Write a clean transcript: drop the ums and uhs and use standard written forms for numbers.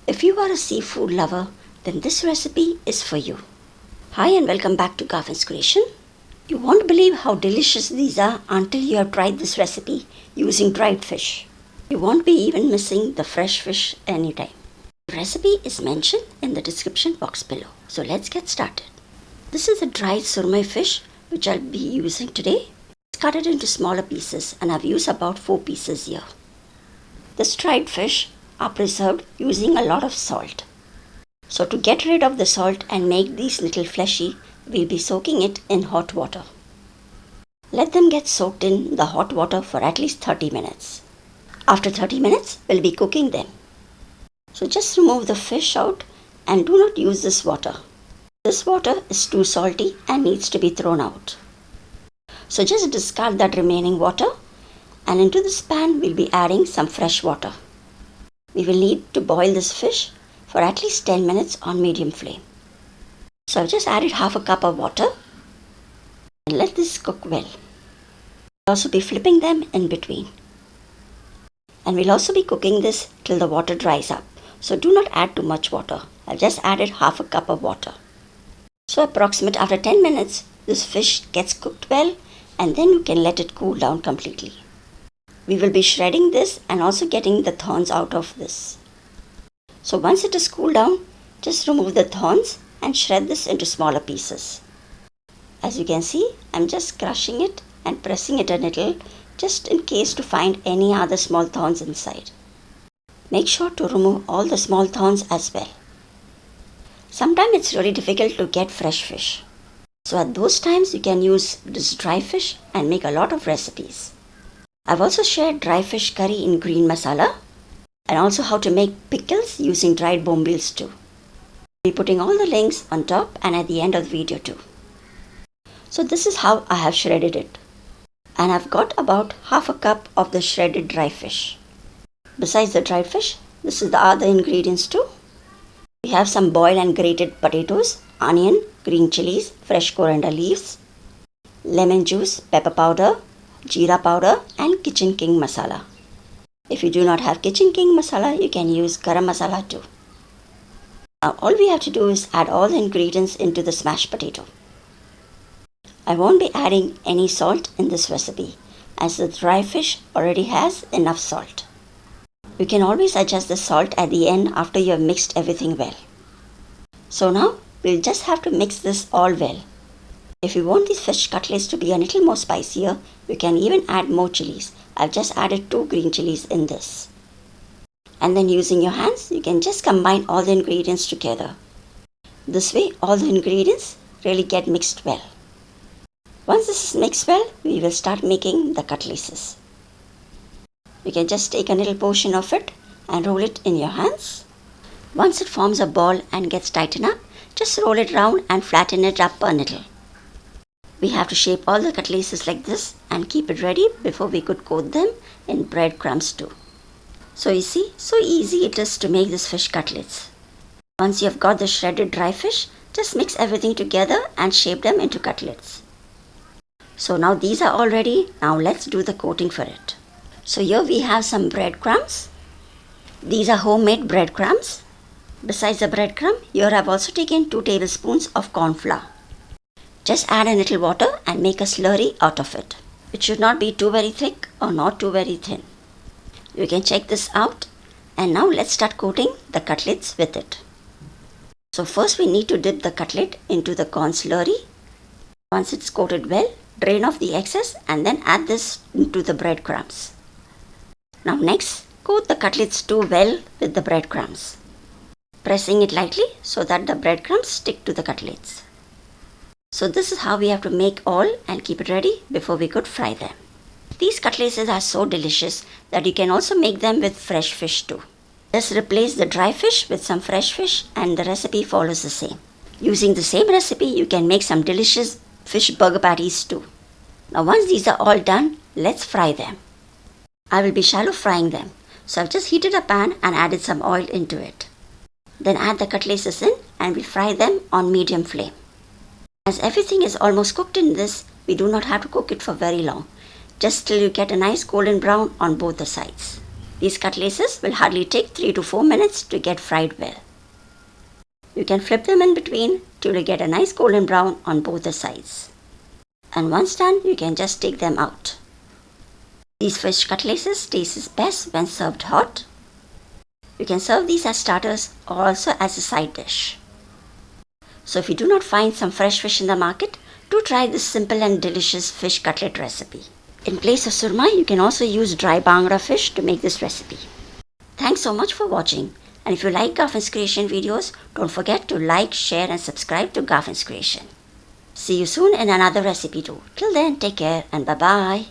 If you are a seafood lover, then this recipe is for you. Hi and welcome back to Garfin's Creation. You won't believe how delicious these are until you have tried this recipe using dried fish. You won't be even missing the fresh fish anytime. The recipe is mentioned in the description box below. So let's get started. This is a dried surmai fish which I'll be using today. It's cut it into smaller pieces and I've used about 4 pieces here. This dried fish are preserved using a lot of salt. So to get rid of the salt and make these little fleshy, we'll be soaking it in hot water. Let them get soaked in the hot water for at least 30 minutes. After 30 minutes, we'll be cooking them. So just remove the fish out and do not use this water. This water is too salty and needs to be thrown out. So just discard that remaining water, and into this pan we'll be adding some fresh water. We will need to boil this fish for at least 10 minutes on medium flame. So I've just added half a cup of water and let this cook well. We'll also be flipping them in between. And we'll also be cooking this till the water dries up. So do not add too much water. I've just added half a cup of water. So approximately after 10 minutes, this fish gets cooked well and then you can let it cool down completely. We will be shredding this and also getting the thorns out of this. So once it is cooled down, just remove the thorns and shred this into smaller pieces. As you can see, I'm just crushing it and pressing it a little just in case to find any other small thorns inside. Make sure to remove all the small thorns as well. Sometimes it's really difficult to get fresh fish. So at those times you can use this dry fish and make a lot of recipes. I've also shared dry fish curry in green masala and also how to make pickles using dried bombills too. I'll be putting all the links on top and at the end of the video too. So this is how I have shredded it. And I've got about half a cup of the shredded dry fish. Besides the dried fish, this is the other ingredients too. We have some boiled and grated potatoes, onion, green chillies, fresh coriander leaves, lemon juice, pepper powder, jeera powder and kitchen king masala. If you do not have kitchen king masala, you can use garam masala too. Now all we have to do is add all the ingredients into the smashed potato. I won't be adding any salt in this recipe as the dry fish already has enough salt. You can always adjust the salt at the end after you have mixed everything well. So now we'll just have to mix this all well. If you want these fish cutlets to be a little more spicier, you can even add more chilies. I've just added 2 green chilies in this. And then using your hands, you can just combine all the ingredients together. This way, all the ingredients really get mixed well. Once this is mixed well, we will start making the cutlets. You can just take a little portion of it and roll it in your hands. Once it forms a ball and gets tightened up, just roll it round and flatten it up a little. We have to shape all the cutlets like this and keep it ready before we could coat them in bread crumbs too. So you see, so easy it is to make this fish cutlets. Once you have got the shredded dry fish, just mix everything together and shape them into cutlets. So now these are all ready. Now let's do the coating for it. So here we have some bread crumbs. These are homemade bread crumbs. Besides the bread crumb, here I've also taken 2 tablespoons of corn flour. Just add a little water and make a slurry out of it. It should not be too very thick or not too very thin. You can check this out. And now let's start coating the cutlets with it. So first we need to dip the cutlet into the corn slurry. Once it's coated well, drain off the excess and then add this into the bread crumbs. Now next, coat the cutlets too well with the bread crumbs, pressing it lightly so that the bread crumbs stick to the cutlets. So this is how we have to make all and keep it ready before we could fry them. These cutlets are so delicious that you can also make them with fresh fish too. Just replace the dry fish with some fresh fish and the recipe follows the same. Using the same recipe, you can make some delicious fish burger patties too. Now once these are all done, let's fry them. I will be shallow frying them. So I've just heated a pan and added some oil into it. Then add the cutlets in and we'll fry them on medium flame. As everything is almost cooked in this, we do not have to cook it for very long, just till you get a nice golden brown on both the sides. These cutlaces will hardly take 3 to 4 minutes to get fried well. You can flip them in between till you get a nice golden brown on both the sides. And once done, you can just take them out. These fish cutlaces taste best when served hot. You can serve these as starters or also as a side dish. So if you do not find some fresh fish in the market, do try this simple and delicious fish cutlet recipe. In place of surmai, you can also use dry Bangda fish to make this recipe. Thanks so much for watching. And if you like Garfin's Creation videos, don't forget to like, share and subscribe to Garfin's Creation. See you soon in another recipe too. Till then, take care and bye-bye.